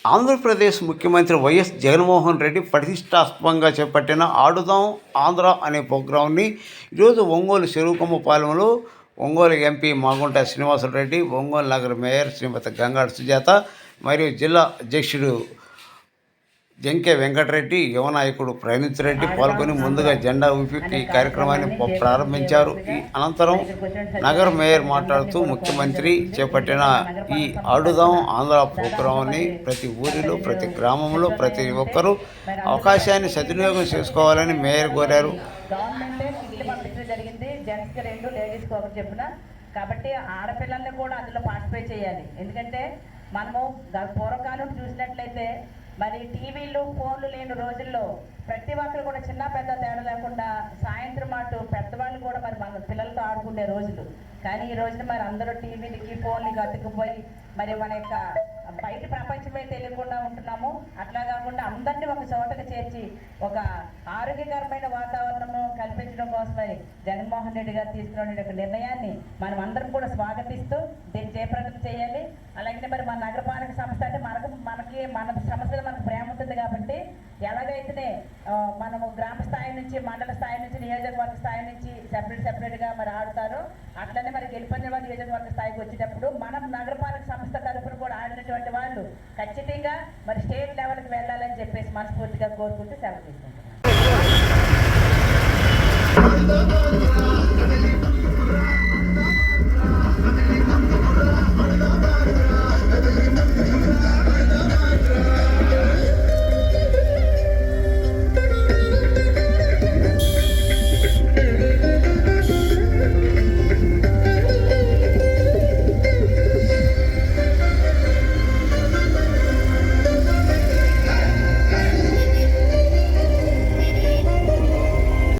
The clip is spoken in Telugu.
ఆంధ్రప్రదేశ్ ముఖ్యమంత్రి వైఎస్ జగన్మోహన్ రెడ్డి ప్రతిష్టాత్మకంగా చేపట్టిన ఆడుదాం ఆంధ్ర అనే ప్రోగ్రాంని ఈరోజు ఒంగోలు చెరువుకొమ్మపాలెంలో ఒంగోలు ఎంపీ మాగుంట శ్రీనివాసరెడ్డి, ఒంగోలు నగర మేయర్ శ్రీమతి గంగాడ సుజాత మరియు జిల్లా అధ్యక్షుడు జంకే వెంకటరెడ్డి, యువ నాయకుడు ప్రణీత్ రెడ్డి పాల్గొని ముందుగా జెండా ఊపి ఈ కార్యక్రమాన్ని ప్రారంభించారు. ఈ అనంతరం నగర మేయర్ మాట్లాడుతూ ముఖ్యమంత్రి చేపట్టిన ఈ ఆడుదాం ఆంధ్ర ప్రోగ్రాంని ప్రతి ఊరిలో, ప్రతి గ్రామంలో ప్రతి ఒక్కరూ అవకాశాన్ని సద్వినియోగం చేసుకోవాలని మేయర్ కోరారు. కాబట్టి ఆడపిల్లల్ని కూడా అందులో పార్టిసిపేట్ చేయాలి. ఎందుకంటే మనము పూర్వకాలం చూసినట్లయితే మరి టీవీలు, ఫోన్లు లేని రోజుల్లో ప్రతి ఒక్కరు కూడా చిన్న పెద్ద తేడా లేకుండా సాయంత్రం అటు పెద్దవాళ్ళు కూడా మరి మన పిల్లలతో ఆడుకునే రోజులు. కానీ ఈ రోజున మరి అందరూ టీవీలకి, ఫోన్లకి అతుక్కుపోయి మరి మన యొక్క బయట ప్రపంచమే తెలియకుండా ఉంటున్నాము. అట్లా కాకుండా అందరినీ ఒక చోటకు చేర్చి ఒక ఆరోగ్యకరమైన వాతావరణము కల్పించడం కోసమై జగన్మోహన్ రెడ్డి గారు తీసుకున్న ఒక నిర్ణయాన్ని మనం అందరం కూడా స్వాగతిస్తూ దీన్ని జయప్రదం చేయాలి. అలాగే మరి మన నగరపాలక సంస్థ అంటే మనకి మన సమస్యలు మనకు ప్రేమ ఉంటుంది కాబట్టి ఎలాగైతే మనము గ్రామ స్థాయి నుంచి, మండల స్థాయి నుంచి, నియోజకవర్గ స్థాయి నుంచి సెపరేట్గా మరి ఆడుతారో అట్లనే మరి గెలుపొందిన నియోజకవర్గ స్థాయికి వచ్చేటప్పుడు మనం నగరపాలక సంస్థ తరఫున కూడా ఆడినటువంటి వాళ్ళు ఖచ్చితంగా మరి స్టేట్ లెవెల్కి వెళ్ళాలని చెప్పేసి మనస్ఫూర్తిగా కోరుకుంటూ సెలవు తీసుకుంటాం.